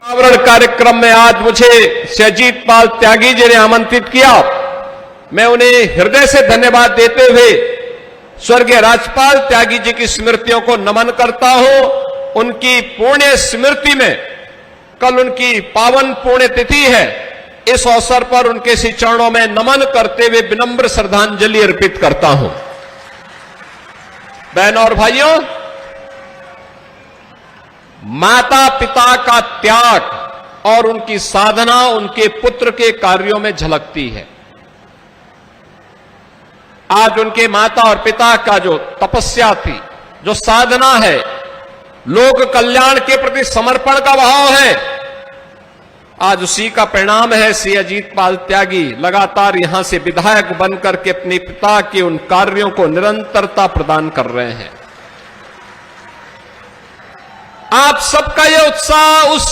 आवरण कार्यक्रम में आज मुझे श्री अजीत पाल त्यागी जी ने आमंत्रित किया। मैं उन्हें हृदय से धन्यवाद देते हुए स्वर्गीय राजपाल त्यागी जी की स्मृतियों को नमन करता हूं। उनकी पुण्य स्मृति में कल उनकी पावन पुण्य तिथि है। इस अवसर पर उनके श्री चरणों में नमन करते हुए विनम्र श्रद्धांजलि अर्पित करता हूं। बहनों और भाइयों, माता पिता का त्याग और उनकी साधना उनके पुत्र के कार्यों में झलकती है। आज उनके माता और पिता का जो तपस्या थी, जो साधना है, लोक कल्याण के प्रति समर्पण का भाव है, आज उसी का परिणाम है। श्री अजीत पाल त्यागी लगातार यहां से विधायक बनकर के अपने पिता के उन कार्यों को निरंतरता प्रदान कर रहे हैं। आप सबका यह उत्साह उस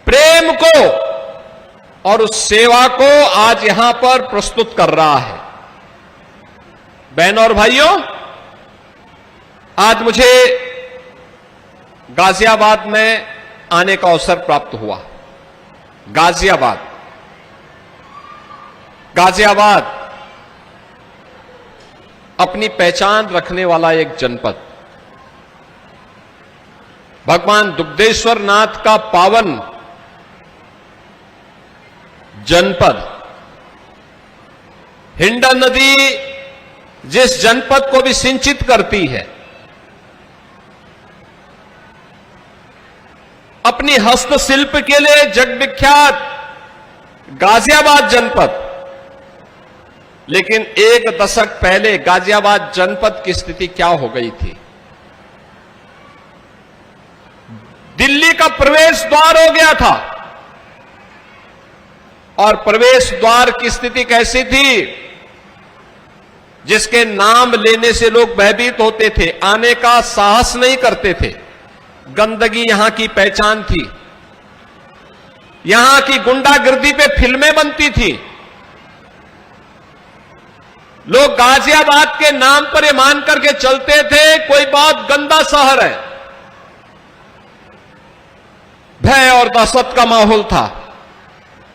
प्रेम को और उस सेवा को आज यहां पर प्रस्तुत कर रहा है। बहनों और भाइयों, आज मुझे गाजियाबाद में आने का अवसर प्राप्त हुआ। गाजियाबाद अपनी पहचान रखने वाला एक जनपद, भगवान दुग्धेश्वर नाथ का पावन जनपद, हिंडन नदी जिस जनपद को भी सिंचित करती है, अपनी हस्तशिल्प के लिए जगविख्यात गाजियाबाद जनपद। लेकिन एक दशक पहले गाजियाबाद जनपद की स्थिति क्या हो गई थी? दिल्ली का प्रवेश द्वार हो गया था। और प्रवेश द्वार की स्थिति कैसी थी? जिसके नाम लेने से लोग भयभीत होते थे, आने का साहस नहीं करते थे। गंदगी यहां की पहचान थी। यहां की गुंडागर्दी पे फिल्में बनती थी। लोग गाजियाबाद के नाम पर ये मान करके चलते थे कोई बहुत गंदा शहर है। भय और दहशत का माहौल था।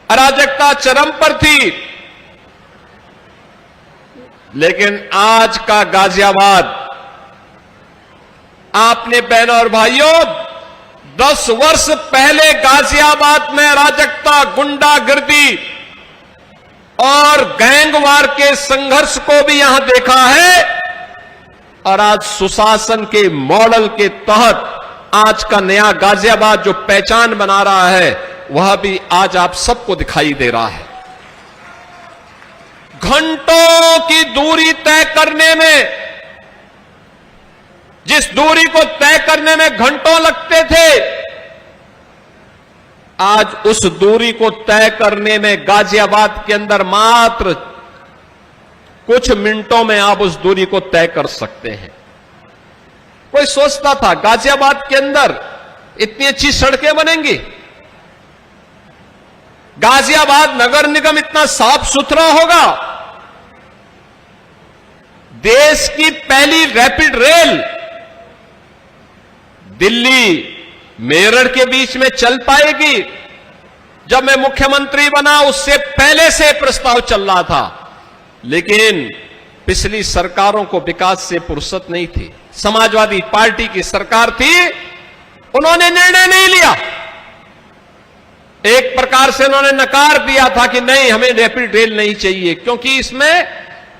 अराजकता चरम पर थी। लेकिन आज का गाजियाबाद, आपने बहनों और भाइयों, 10 वर्ष पहले गाजियाबाद में अराजकता, गुंडागर्दी और गैंगवार के संघर्ष को भी यहां देखा है। और आज सुशासन के मॉडल के तहत आज का नया गाजियाबाद जो पहचान बना रहा है, वह भी आज आप सबको दिखाई दे रहा है। घंटों की दूरी तय करने में, जिस दूरी को तय करने में घंटों लगते थे, आज उस दूरी को तय करने में गाजियाबाद के अंदर मात्र कुछ मिनटों में आप उस दूरी को तय कर सकते हैं। कोई सोचता था गाजियाबाद के अंदर इतनी अच्छी सड़कें बनेंगी, गाजियाबाद नगर निगम इतना साफ सुथरा होगा, देश की पहली रैपिड रेल दिल्ली मेरठ के बीच में चल पाएगी। जब मैं मुख्यमंत्री बना उससे पहले से प्रस्ताव चल रहा था। लेकिन पिछली सरकारों को विकास से फुर्सत नहीं थी। समाजवादी पार्टी की सरकार थी, उन्होंने निर्णय नहीं लिया। एक प्रकार से उन्होंने नकार दिया था कि नहीं, हमें रैपिड रेल नहीं चाहिए, क्योंकि इसमें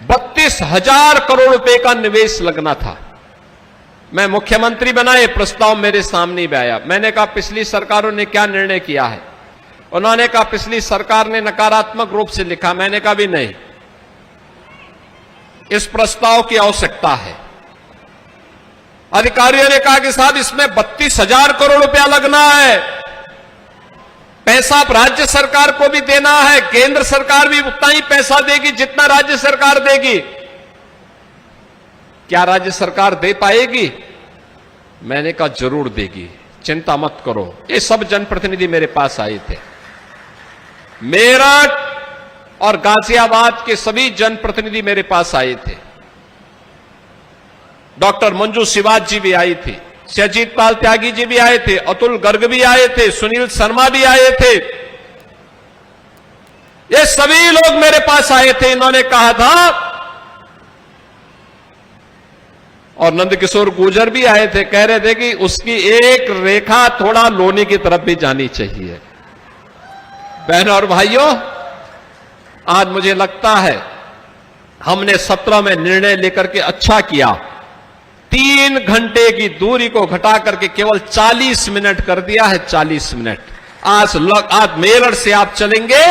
32,000 करोड़ रुपए का निवेश लगना था। मैं मुख्यमंत्री बना, ये प्रस्ताव मेरे सामने भी आया। मैंने कहा पिछली सरकारों ने क्या निर्णय किया है? उन्होंने कहा पिछली सरकार ने नकारात्मक रूप से लिखा। मैंने कहा भी नहीं, इस प्रस्ताव की आवश्यकता है। अधिकारियों ने कहा कि साहब इसमें 32,000 करोड़ रुपया लगना है, पैसा राज्य सरकार को भी देना है, केंद्र सरकार भी उतना ही पैसा देगी जितना राज्य सरकार देगी। क्या राज्य सरकार दे पाएगी? मैंने कहा जरूर देगी, चिंता मत करो। ये सब जनप्रतिनिधि मेरे पास आए थे। मेरठ और गाजियाबाद के सभी जनप्रतिनिधि मेरे पास आए थे। डॉक्टर मंजू शिवाज जी भी आई थी। सजीत पाल त्यागी जी भी आए थे, अतुल गर्ग भी आए थे, सुनील शर्मा भी आए थे। ये सभी लोग मेरे पास आए थे। इन्होंने कहा था, और नंदकिशोर गुर्जर भी आए थे, कह रहे थे कि उसकी एक रेखा थोड़ा लोनी की तरफ भी जानी चाहिए। बहनों और भाइयों, आज मुझे लगता है हमने 17 में निर्णय लेकर के अच्छा किया। 3 घंटे की दूरी को घटा करके केवल 40 मिनट कर दिया है। 40 मिनट। आज मेरठ से आप चलेंगे,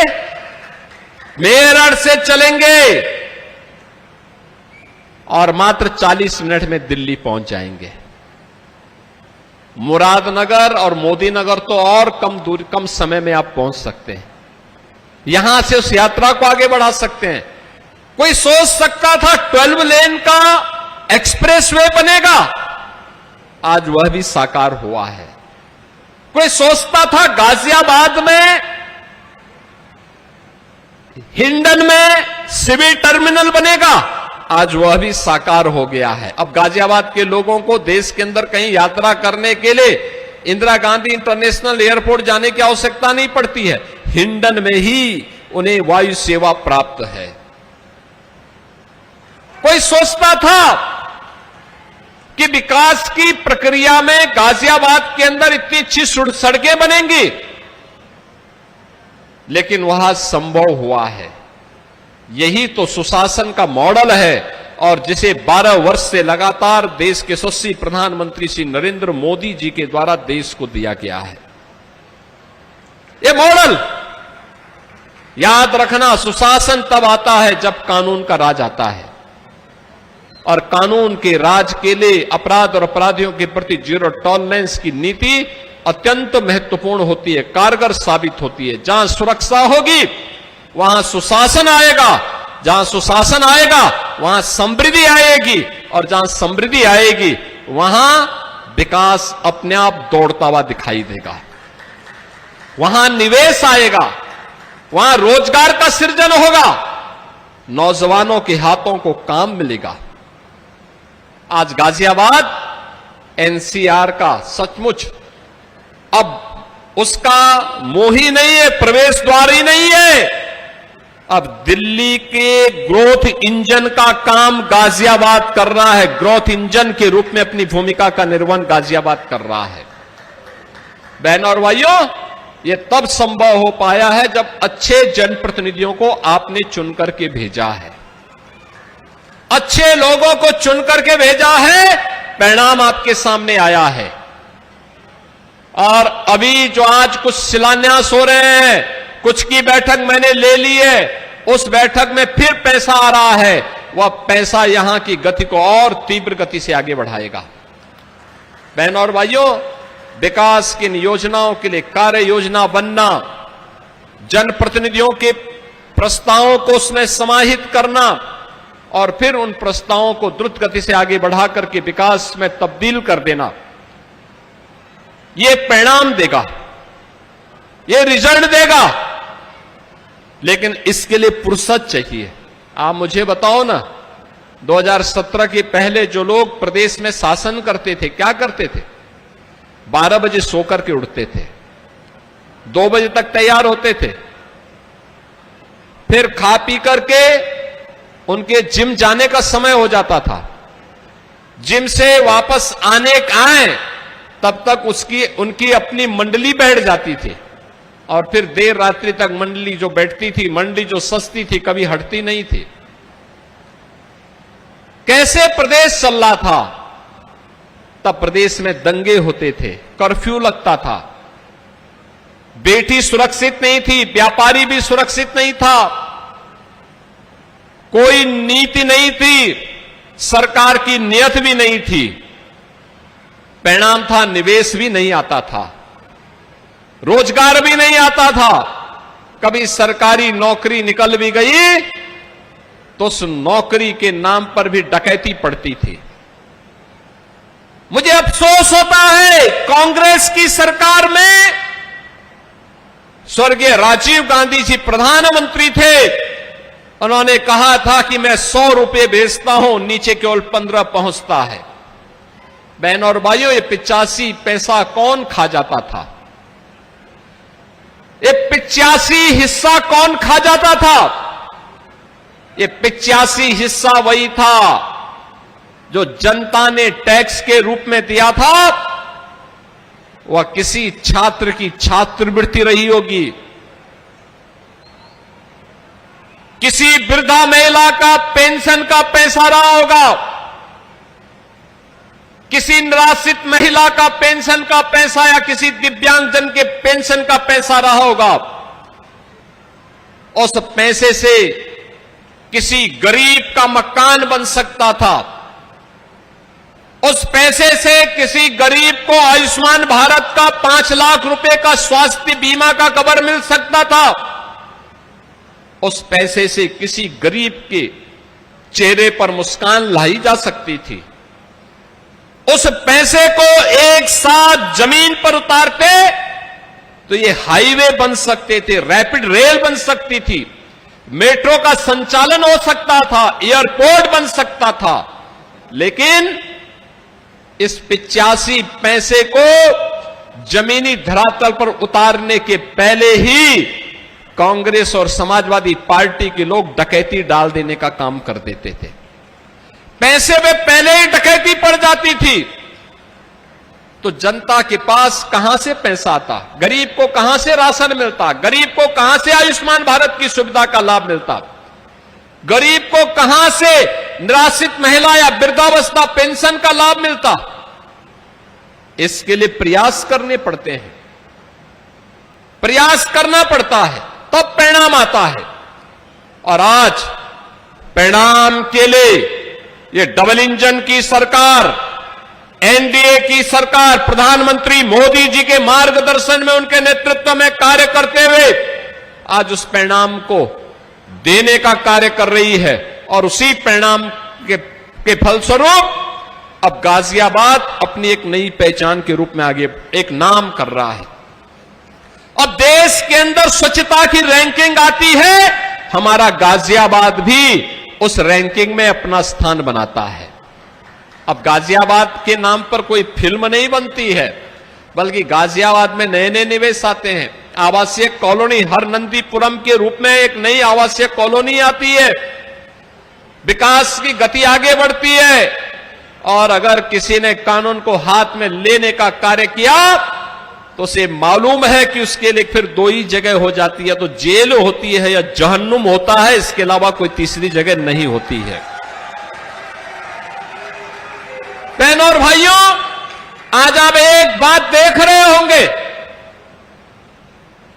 मेरठ से चलेंगे और मात्र 40 मिनट में दिल्ली पहुंच जाएंगे। मुरादनगर और मोदीनगर तो और कम समय में आप पहुंच सकते हैं। यहां से उस यात्रा को आगे बढ़ा सकते हैं। कोई सोच सकता था 12 लेन का एक्सप्रेसवे बनेगा, आज वह भी साकार हुआ है। कोई सोचता था गाजियाबाद में, हिंडन में सिविल टर्मिनल बनेगा, आज वह भी साकार हो गया है। अब गाजियाबाद के लोगों को देश के अंदर कहीं यात्रा करने के लिए इंदिरा गांधी इंटरनेशनल एयरपोर्ट जाने की आवश्यकता नहीं पड़ती है। हिंडन में ही उन्हें वायु सेवा प्राप्त है। कोई सोचता था कि विकास की प्रक्रिया में गाजियाबाद के अंदर इतनी अच्छी सड़कें बनेंगी, लेकिन वह संभव हुआ है। यही तो सुशासन का मॉडल है और जिसे 12 वर्ष से लगातार देश के यशस्वी प्रधानमंत्री श्री नरेंद्र मोदी जी के द्वारा देश को दिया गया है। यह मॉडल याद रखना, सुशासन तब आता है जब कानून का राज आता है, और कानून के राज के लिए अपराध और अपराधियों के प्रति जीरो टॉलरेंस की नीति अत्यंत महत्वपूर्ण होती है, कारगर साबित होती है। जहां सुरक्षा होगी वहां सुशासन आएगा, जहां सुशासन आएगा वहां समृद्धि आएगी, और जहां समृद्धि आएगी वहां विकास अपने आप दौड़ता हुआ दिखाई देगा। वहां निवेश आएगा, वहां रोजगार का सृजन होगा, नौजवानों के हाथों को काम मिलेगा। आज गाजियाबाद एनसीआर का सचमुच अब उसका मोह ही नहीं है, प्रवेश द्वार ही नहीं है। अब दिल्ली के ग्रोथ इंजन का काम गाजियाबाद कर रहा है। ग्रोथ इंजन के रूप में अपनी भूमिका का निर्वहन गाजियाबाद कर रहा है। बहनों और भाइयों, यह तब संभव हो पाया है जब अच्छे जनप्रतिनिधियों को आपने चुनकर के भेजा है, अच्छे लोगों को चुनकर के भेजा है, परिणाम आपके सामने आया है। और अभी जो आज कुछ शिलान्यास हो रहे हैं, कुछ की बैठक मैंने ले ली है, उस बैठक में फिर पैसा आ रहा है, वह पैसा यहां की गति को और तीव्र गति से आगे बढ़ाएगा। बहनों और भाइयों, विकास की योजनाओं के लिए कार्य योजना बनना, जनप्रतिनिधियों के प्रस्तावों को उसमें समाहित करना और फिर उन प्रस्तावों को द्रुत गति से आगे बढ़ा करके विकास में तब्दील कर देना, यह परिणाम देगा, यह रिजल्ट देगा। लेकिन इसके लिए फुर्सत चाहिए। आप मुझे बताओ ना, 2017 के पहले जो लोग प्रदेश में शासन करते थे क्या करते थे? 12 बजे सोकर के उठते थे, 2 बजे तक तैयार होते थे, फिर खा पी करके उनके जिम जाने का समय हो जाता था। जिम से वापस आए तब तक उनकी अपनी मंडली बैठ जाती थी, और फिर देर रात्रि तक मंडली जो बैठती थी, मंडली जो सस्ती थी, कभी हटती नहीं थी। कैसे प्रदेश चल रहा था? तब प्रदेश में दंगे होते थे, कर्फ्यू लगता था, बेटी सुरक्षित नहीं थी, व्यापारी भी सुरक्षित नहीं था, कोई नीति नहीं थी, सरकार की नियत भी नहीं थी। परिणाम था निवेश भी नहीं आता था, रोजगार भी नहीं आता था। कभी सरकारी नौकरी निकल भी गई तो उस नौकरी के नाम पर भी डकैती पड़ती थी। मुझे अफसोस होता है, कांग्रेस की सरकार में स्वर्गीय राजीव गांधी जी प्रधानमंत्री थे, उन्होंने कहा था कि मैं 100 रुपए भेजता हूं, नीचे केवल 15 पहुंचता है। बहन और भाइयों, ये 85 पैसा कौन खा जाता था? ये 85 हिस्सा कौन खा जाता था? ये 85 हिस्सा वही था जो जनता ने टैक्स के रूप में दिया था। वह किसी छात्र की छात्रवृत्ति रही होगी, किसी वृद्धा महिला का पेंशन का पैसा रहा होगा, किसी निराश्रित महिला का पेंशन का पैसा या किसी दिव्यांगजन के पेंशन का पैसा रहा होगा। उस पैसे से किसी गरीब का मकान बन सकता था। उस पैसे से किसी गरीब को आयुष्मान भारत का 5 लाख रुपए का स्वास्थ्य बीमा का कवर मिल सकता था। उस पैसे से किसी गरीब के चेहरे पर मुस्कान लाई जा सकती थी। उस पैसे को एक साथ जमीन पर उतारते तो ये हाईवे बन सकते थे, रैपिड रेल बन सकती थी, मेट्रो का संचालन हो सकता था, एयरपोर्ट बन सकता था। लेकिन इस 85 पैसे को जमीनी धरातल पर उतारने के पहले ही कांग्रेस और समाजवादी पार्टी के लोग डकैती डाल देने का काम कर देते थे। पैसे में पहले ही डकैती पड़ जाती थी तो जनता के पास कहां से पैसा आता? गरीब को कहां से राशन मिलता? गरीब को कहां से आयुष्मान भारत की सुविधा का लाभ मिलता? गरीब को कहां से निराश्रित महिला या वृद्धावस्था पेंशन का लाभ मिलता? इसके लिए प्रयास करने पड़ते हैं, प्रयास करना पड़ता है, तब परिणाम आता है। और आज परिणाम के लिए ये डबल इंजन की सरकार, एनडीए की सरकार, प्रधानमंत्री मोदी जी के मार्गदर्शन में, उनके नेतृत्व में कार्य करते हुए आज उस परिणाम को देने का कार्य कर रही है। और उसी परिणाम के फलस्वरूप अब गाजियाबाद अपनी एक नई पहचान के रूप में आगे एक नाम कर रहा है। अब देश के अंदर स्वच्छता की रैंकिंग आती है, हमारा गाजियाबाद भी उस रैंकिंग में अपना स्थान बनाता है। अब गाजियाबाद के नाम पर कोई फिल्म नहीं बनती है, बल्कि गाजियाबाद में नए नए निवेश आते हैं। आवासीय कॉलोनी हर नंदीपुरम के रूप में एक नई आवासीय कॉलोनी आती है, विकास की गति आगे बढ़ती है। और अगर किसी ने कानून को हाथ में लेने का कार्य किया तो उसे मालूम है कि उसके लिए फिर 2 ही जगह हो जाती है, तो जेल होती है या जहन्नुम होता है, इसके अलावा कोई तीसरी जगह नहीं होती है। बहनों और भाइयों, आज आप एक बात देख रहे होंगे,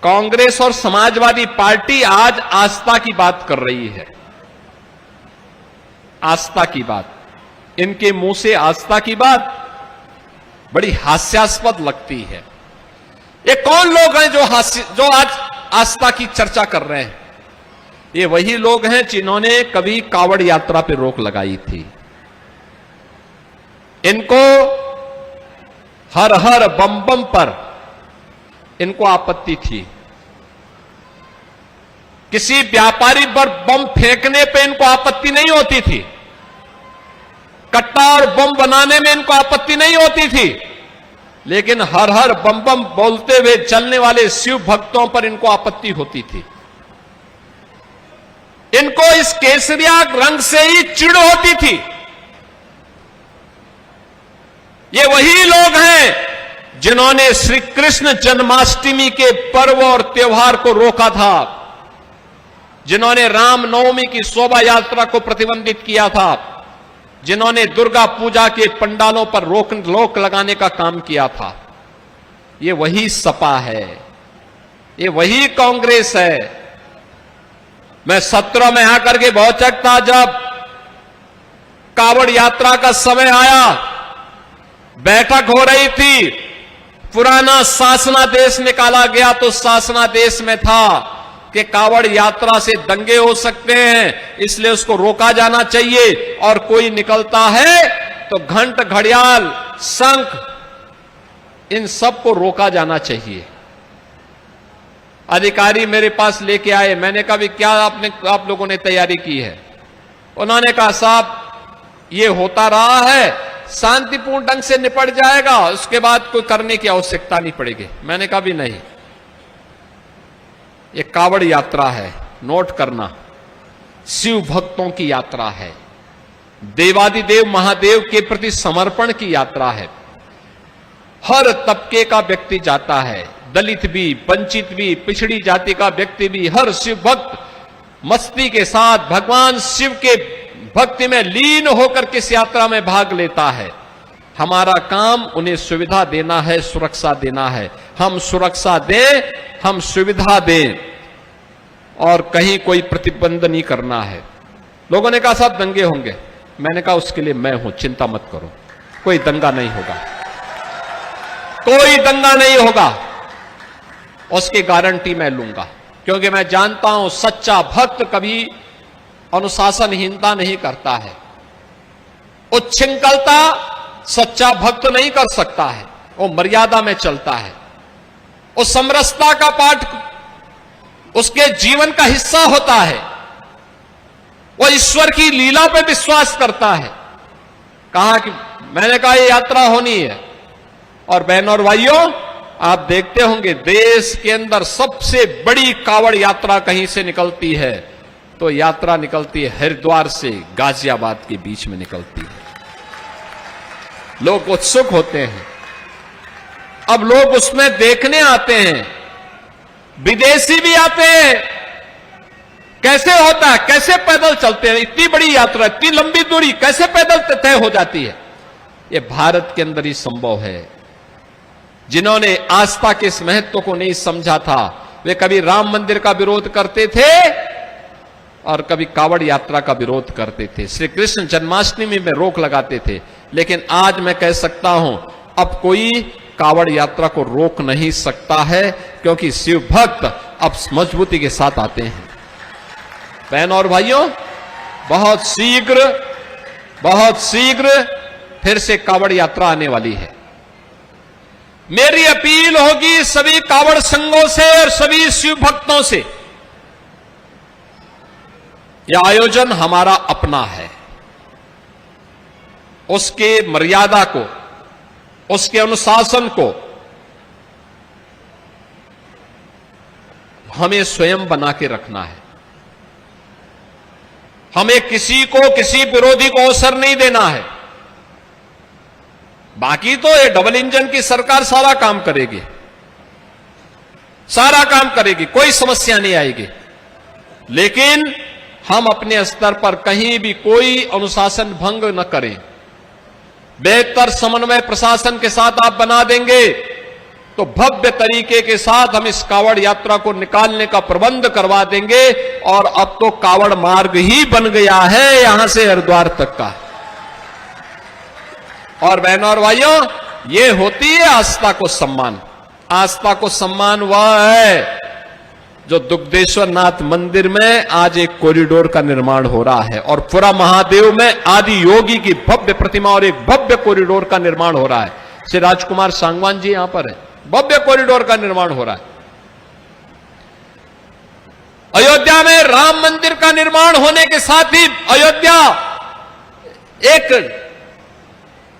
कांग्रेस और समाजवादी पार्टी आज आस्था की बात कर रही है। आस्था की बात, इनके मुंह से आस्था की बात बड़ी हास्यास्पद लगती है। ये कौन लोग हैं जो आज आस्था की चर्चा कर रहे हैं? ये वही लोग हैं जिन्होंने कभी कावड़ यात्रा पर रोक लगाई थी। इनको हर हर बम बम पर इनको आपत्ति थी। किसी व्यापारी पर बम फेंकने पे इनको आपत्ति नहीं होती थी, कट्टा और बम बनाने में इनको आपत्ति नहीं होती थी, लेकिन हर हर बम बम बोलते हुए चलने वाले शिव भक्तों पर इनको आपत्ति होती थी। इनको इस केसरिया रंग से ही चिढ़ होती थी। ये वही लोग हैं जिन्होंने श्री कृष्ण जन्माष्टमी के पर्व और त्योहार को रोका था, जिन्होंने रामनवमी की शोभा यात्रा को प्रतिबंधित किया था, जिन्होंने दुर्गा पूजा के पंडालों पर रोक लगाने का काम किया था। ये वही सपा है, ये वही कांग्रेस है। मैं 17 में आकर के बहुत चकता जब कावड़ यात्रा का समय आया, बैठक हो रही थी, पुराना शासनादेश निकाला गया तो शासनादेश में था कि कावड़ यात्रा से दंगे हो सकते हैं, इसलिए उसको रोका जाना चाहिए, और कोई निकलता है तो घंट, घड़ियाल, शंख, इन सब को रोका जाना चाहिए। अधिकारी मेरे पास लेके आए, मैंने कहा भी क्या आप लोगों ने तैयारी की है? उन्होंने कहा साहब ये होता रहा है, शांतिपूर्ण ढंग से निपट जाएगा, उसके बाद कोई करने की आवश्यकता नहीं पड़ेगी। मैंने कहा भी नहीं, ये कावड़ यात्रा है, नोट करना, शिव भक्तों की यात्रा है, देवादिदेव महादेव के प्रति समर्पण की यात्रा है। हर तबके का व्यक्ति जाता है, दलित भी, वंचित भी, पिछड़ी जाति का व्यक्ति भी, हर शिव भक्त मस्ती के साथ भगवान शिव के भक्ति में लीन होकर के इस यात्रा में भाग लेता है। हमारा काम उन्हें सुविधा देना है, सुरक्षा देना है। हम सुरक्षा दें, हम सुविधा दें और कहीं कोई प्रतिबंध नहीं करना है। लोगों ने कहा साहब दंगे होंगे, मैंने कहा उसके लिए मैं हूं, चिंता मत करो, कोई दंगा नहीं होगा, कोई दंगा नहीं होगा, उसकी गारंटी मैं लूंगा, क्योंकि मैं जानता हूं सच्चा भक्त कभी अनुशासनहीनता नहीं करता है, उच्छृंखलता सच्चा भक्त नहीं कर सकता है, वो मर्यादा में चलता है, वो समरसता का पाठ उसके जीवन का हिस्सा होता है, वो ईश्वर की लीला पे विश्वास करता है। कहा कि मैंने कहा ये यात्रा होनी है, और बहनों और भाइयों आप देखते होंगे देश के अंदर सबसे बड़ी कावड़ यात्रा कहीं से निकलती है तो यात्रा निकलती है हरिद्वार से गाजियाबाद के बीच में निकलती है। लोग उत्सुक होते हैं, अब लोग उसमें देखने आते हैं, विदेशी भी आते हैं, कैसे होता है, कैसे पैदल चलते हैं, इतनी बड़ी यात्रा, इतनी लंबी दूरी कैसे पैदल तय हो जाती है। यह भारत के अंदर ही संभव है। जिन्होंने आस्था के इस महत्व को नहीं समझा था, वे कभी राम मंदिर का विरोध करते थे और कभी कावड़ यात्रा का विरोध करते थे, श्री कृष्ण जन्माष्टमी में रोक लगाते थे। लेकिन आज मैं कह सकता हूं अब कोई कावड़ यात्रा को रोक नहीं सकता है, क्योंकि शिव भक्त अब मजबूती के साथ आते हैं। बहनों और भाइयों, बहुत शीघ्र फिर से कावड़ यात्रा आने वाली है। मेरी अपील होगी सभी कावड़ संघों से और सभी शिव भक्तों से, यह आयोजन हमारा अपना है, उसके मर्यादा को, उसके अनुशासन को हमें स्वयं बना के रखना है। हमें किसी विरोधी को अवसर नहीं देना है। बाकी तो ये डबल इंजन की सरकार सारा काम करेगी, कोई समस्या नहीं आएगी। लेकिन हम अपने स्तर पर कहीं भी कोई अनुशासन भंग न करें। बेहतर समन्वय प्रशासन के साथ आप बना देंगे तो भव्य तरीके के साथ हम इस कावड़ यात्रा को निकालने का प्रबंध करवा देंगे। और अब तो कावड़ मार्ग ही बन गया है यहां से हरिद्वार तक का। और बहनों और भाइयों, ये होती है आस्था को सम्मान। आस्था को सम्मान वह है जो दुग्धेश्वर नाथ मंदिर में आज एक कॉरिडोर का निर्माण हो रहा है, और पुरा महादेव में आदि योगी की भव्य प्रतिमा और एक भव्य कॉरिडोर का निर्माण हो रहा है। श्री राजकुमार सांगवान जी यहां पर है, भव्य कॉरिडोर का निर्माण हो रहा है। अयोध्या में राम मंदिर का निर्माण होने के साथ ही अयोध्या एक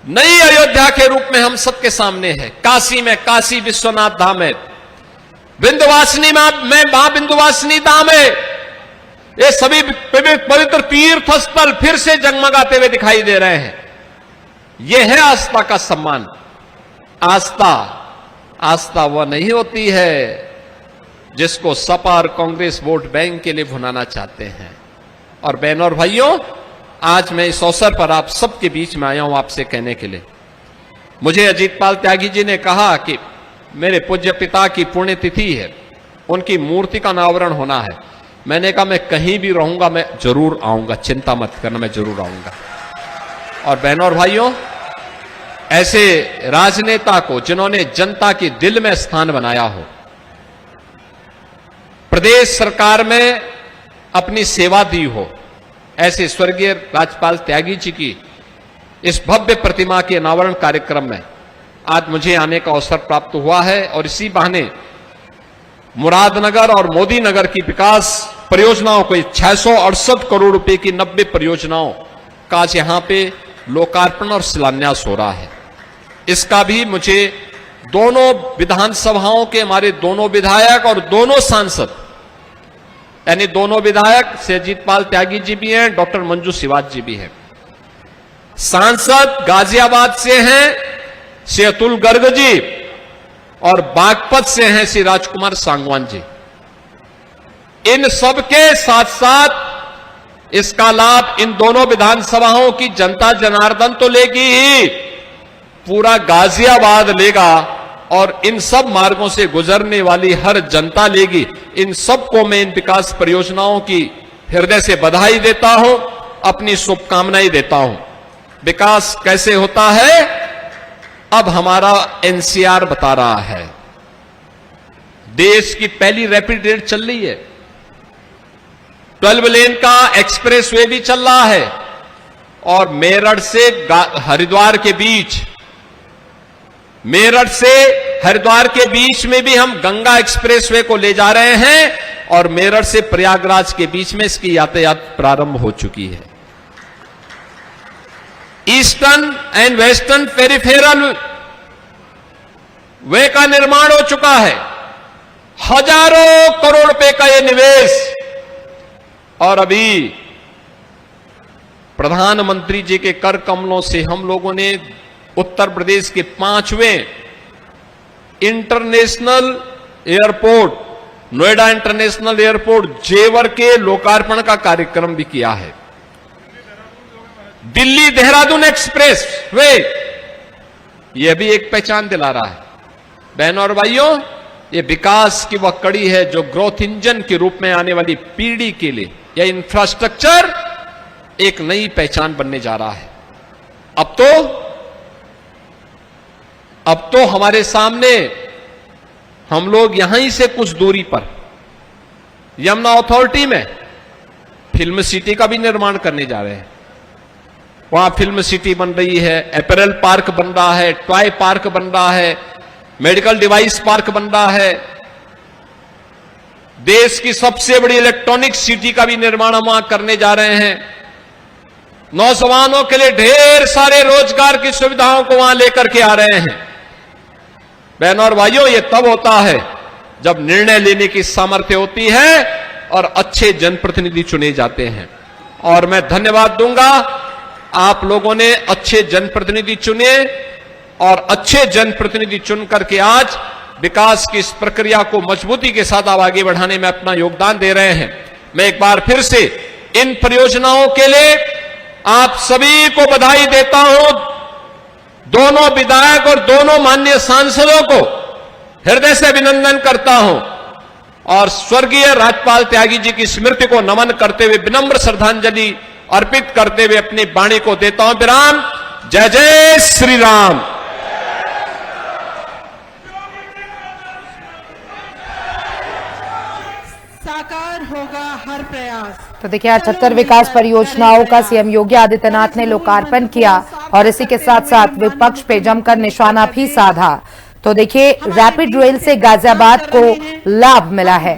नई अयोध्या के रूप में हम सबके सामने है। काशी में काशी विश्वनाथ धाम है, विंध्यवासिनी में मां विंध्यवासिनी धाम है। ये सभी पवित्र तीर्थ स्थल फिर से जगमगाते हुए दिखाई दे रहे हैं। यह है आस्था का सम्मान। आस्था वह नहीं होती है जिसको सपा और कांग्रेस वोट बैंक के लिए भुनाना चाहते हैं। और बहनों और भाइयों, आज मैं इस अवसर पर आप सबके बीच में आया हूं आपसे कहने के लिए। मुझे अजीत पाल त्यागी जी ने कहा कि मेरे पूज्य पिता की पुण्यतिथि है, उनकी मूर्ति का अनावरण होना है। मैंने कहा मैं कहीं भी रहूंगा, मैं जरूर आऊंगा, चिंता मत करना, मैं जरूर आऊंगा। और बहनों और भाइयों, ऐसे राजनेता को जिन्होंने जनता के दिल में स्थान बनाया हो, प्रदेश सरकार में अपनी सेवा दी हो, ऐसे स्वर्गीय राजपाल त्यागी जी की इस भव्य प्रतिमा के अनावरण कार्यक्रम में आज मुझे आने का अवसर प्राप्त हुआ है। और इसी बहाने मुरादनगर और मोदी नगर की विकास परियोजनाओं को 668 करोड़ रुपए की 90 परियोजनाओं का आज यहां पे लोकार्पण और शिलान्यास हो रहा है। इसका भी मुझे दोनों विधानसभाओं के हमारे दोनों विधायक और दोनों सांसद, यानी दोनों विधायक सैयदजीत पाल त्यागी जी भी हैं, डॉक्टर मंजू सिवाच जी भी हैं। सांसद गाजियाबाद से हैं श्री अतुल गर्ग जी और बागपत से हैं श्री राजकुमार सांगवान जी। इन सबके साथ साथ इसका लाभ इन दोनों विधानसभाओं की जनता जनार्दन तो लेगी ही, पूरा गाजियाबाद लेगा और इन सब मार्गों से गुजरने वाली हर जनता लेगी। इन सबको मैं इन विकास परियोजनाओं की हृदय से बधाई देता हूं, अपनी शुभकामनाएं देता हूं। विकास कैसे होता है अब हमारा एनसीआर बता रहा है। देश की पहली रैपिड रेल चल रही है, 12 लेन का एक्सप्रेसवे भी चल रहा है और मेरठ से हरिद्वार के बीच, मेरठ से हरिद्वार के बीच में भी हम गंगा एक्सप्रेसवे को ले जा रहे हैं और मेरठ से प्रयागराज के बीच में इसकी यातायात प्रारंभ हो चुकी है। ईस्टर्न एंड वेस्टर्न पेरिफेरल वे का निर्माण हो चुका है। हजारों करोड़ रुपए का यह निवेश, और अभी प्रधानमंत्री जी के कर कमलों से हम लोगों ने उत्तर प्रदेश के 5वें international airport, Noida international airport Jewar के लोकार्पण का कार्यक्रम भी किया है। दिल्ली देहरादून एक्सप्रेस वे, यह भी एक पहचान दिला रहा है। बहनों और भाइयों, यह विकास की वह कड़ी है जो ग्रोथ इंजन के रूप में आने वाली पीढ़ी के लिए यह इंफ्रास्ट्रक्चर एक नई पहचान बनने जा रहा है। अब तो हमारे सामने हम लोग यहीं से कुछ दूरी पर यमुना अथॉरिटी में फिल्म सिटी का भी निर्माण करने जा रहे हैं। वहां फिल्म सिटी बन रही है, अपैरल पार्क बन रहा है, टॉय पार्क बन रहा है, मेडिकल डिवाइस पार्क बन रहा है। देश की सबसे बड़ी इलेक्ट्रॉनिक सिटी का भी निर्माण हम वहां करने जा रहे हैं। नौजवानों के लिए ढेर सारे रोजगार की सुविधाओं को वहां लेकर के आ रहे हैं। बहनों और भाइयों, यह तब होता है जब निर्णय लेने की सामर्थ्य होती है और अच्छे जनप्रतिनिधि चुने जाते हैं। और मैं धन्यवाद दूंगा, आप लोगों ने अच्छे जनप्रतिनिधि चुने और अच्छे जनप्रतिनिधि चुन करके आज विकास की इस प्रक्रिया को मजबूती के साथ आप आगे बढ़ाने में अपना योगदान दे रहे हैं। मैं एक बार फिर से इन परियोजनाओं के लिए आप सभी को बधाई देता हूं। दोनों विधायक और दोनों माननीय सांसदों को हृदय से अभिनंदन करता हूं और स्वर्गीय राजपाल त्यागी जी की स्मृति को नमन करते हुए विनम्र श्रद्धांजलि अर्पित करते हुए अपनी वाणी को देता हूं विराम। जय जय श्री राम। साकार होगा हर प्रयास। तो देखिए, 78 विकास परियोजनाओं का सीएम योगी आदित्यनाथ ने लोकार्पण किया और इसी के साथ साथ विपक्ष पे जमकर निशाना भी साधा। तो देखिए, रैपिड रेल से गाजियाबाद को लाभ मिला है।